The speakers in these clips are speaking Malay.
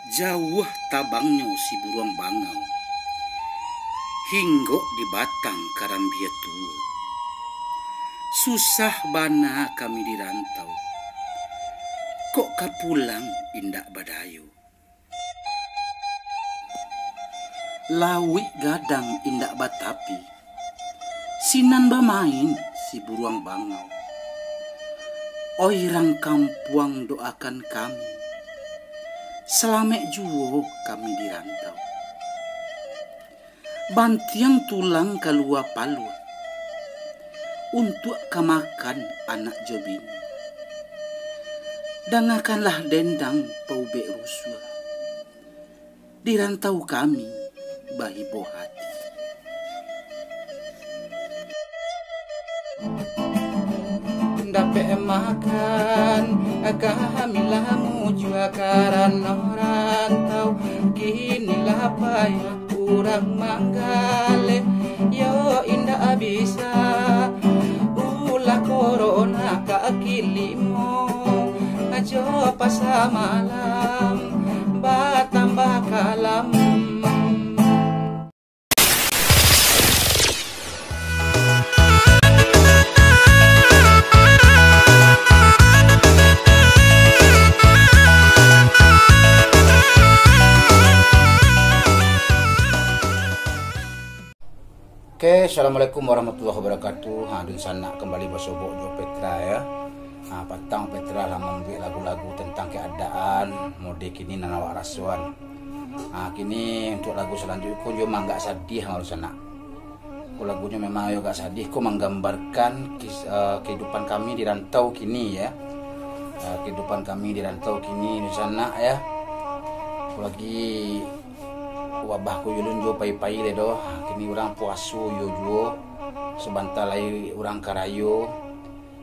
Jauh tabangnya si buruang bangau, hinggo di batang karambia tua. Susah bana kami dirantau, kok kapulang indak badayu. Lawi gadang indak batapi, sinan bermain si buruang bangau. Oirang kampuang doakan kami, selamek juo kami dirantau. Bantiang tulang kalua palua, untuk kamakan anak jobin. Dangakanlah dendang paube rusua, dirantau kami bahi bohati. Dape makan kami lamu jua karena rantau. Kinilah payah kurang manggale, yo indah bisa ulah corona kakilimo. Ajo pas malam batambah kalam. Oke, assalamualaikum warahmatullahi wabarakatuh. Hadun sana kembali bersobok Jo Petra ya. Patang Petra lah membuat lagu-lagu tentang keadaan mode kini nanawak rasuan. Kini untuk lagu selanjutnya ko jo mangga sedih harus sana. Ko lagunya memang yo gak sedih, ko menggambarkan kehidupan kami di rantau kini ya. Kehidupan kami di rantau kini di sana ya. Ko lagi wabah ku yulun jo pai-pai le do. Kini orang puasu yo jo sebentar lagi orang karayo.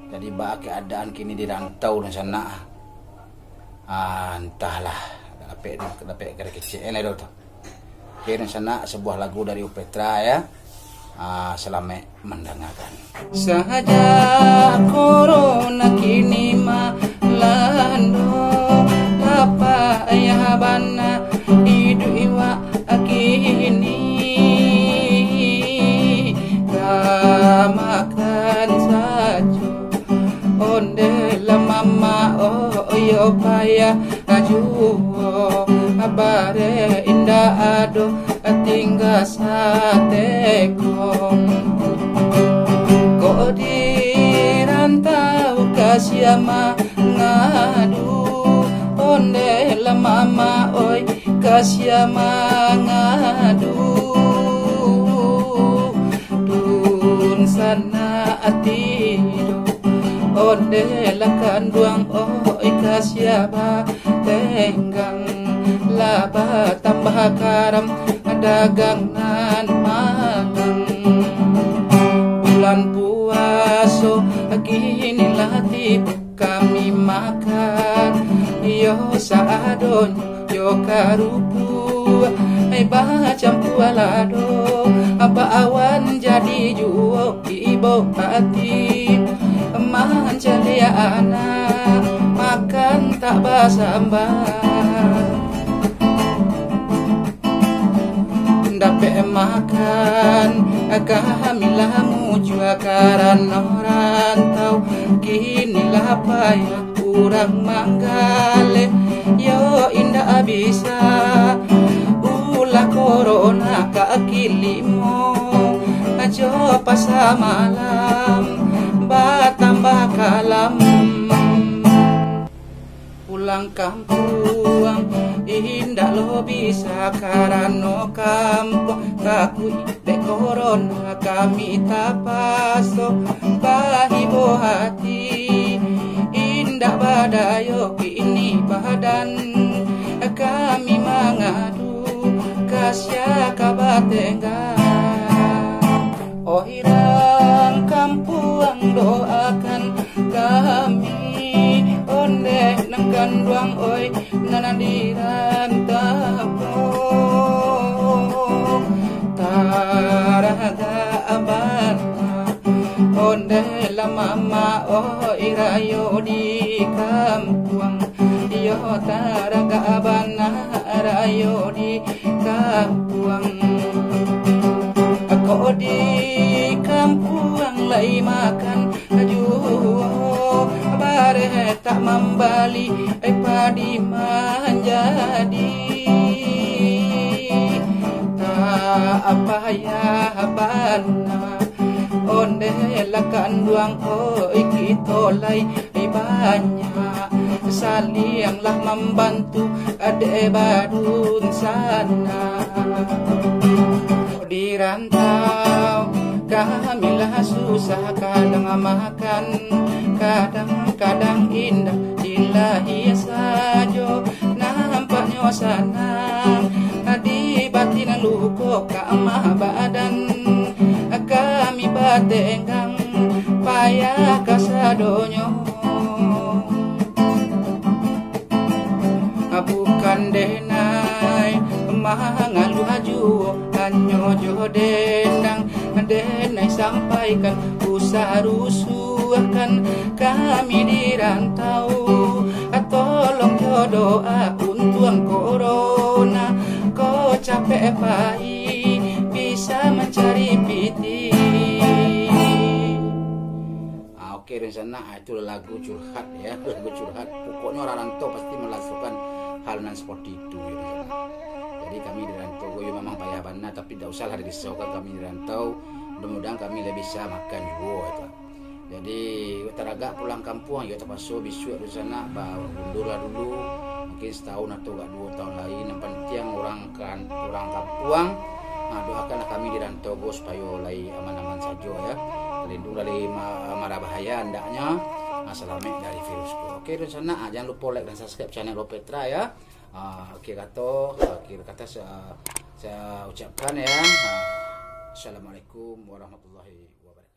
Jadi bah keadaan kini di rantau di sana. Entahlah dapat kere kecil le do to. Oke, di sana sebuah lagu dari Petra ya. Selamat mendengarkan. Saja corona kini malando apa ayah bana hidup iwa kini makan saja onde la mama yo payah ajuo abare indah ado tinggal sateko kok dirantau kasih ngadu onde la mama oi kasih mangadu dun sana atido onde la kanduang oi kasih tenggang laba tambah karam dagang nan malang bulan puaso kini latih kami makan yo saadon yo karupu bacam pualado apa awan jadi juo ibo hati mancalia anak makan tak basambar dapat makan kami lamu jua karena rantau. Kinilah payah kurang manggale, yo indah bisa ulah corona kakilimo. Ajo pas malam batambah kalam. Pulang kampung indah lo bisa karena kampung kaku de corona kami tapaso bahibo hati indah badayo kini badan kami mangadu kasya kabatenga irang kampung doakan kami onde nang kanduang oi nanadiran tapo taraga abana onde la mama irayo di kampung yo taraga abana ayo di kampung. Aku di kampung lai makan juo bare tak membali padi menjadi tak apa ya bana onde lakan duang kita lai banyak salinglah membantu ade badun sana di rantau kamilah susah kadang makan kadang-kadang indah ilahi saja nampaknya senang di batin luko kamah badan kami batenggang payah kasadonyo bukan denai mangalu haju hanyo jo denai sampaikan usah rusuhkan kami di rantau tolong jo doa untung corona kau capek pahit bisa mencari piti. Oke, rencana itu lagu curhat ya, lagu curhat. Pokoknya orang rantau pasti melakukan hal yang seperti itu ya. Jadi kami di rantau, gue memang payah bana, tapi tidak usah risaukan kami di rantau. Mudah-mudahan kami lebih bisa makan juga. Itu. Jadi utaraga pulang kampung, ya terpaksa bisu di sana, bawa mundur lah dulu, mungkin setahun atau gak 2 tahun lagi. Yang penting orang kampung, nah, doakanlah kami di rantau gue supaya lagi aman-aman saja ya. Terlindung dari mara bahaya hendaknya selamat dari virusku. Oke, dan sana jangan lupa like dan subscribe channel Lopetra ya. Akhir kata saya ucapkan ya. Assalamualaikum warahmatullahi wabarakatuh.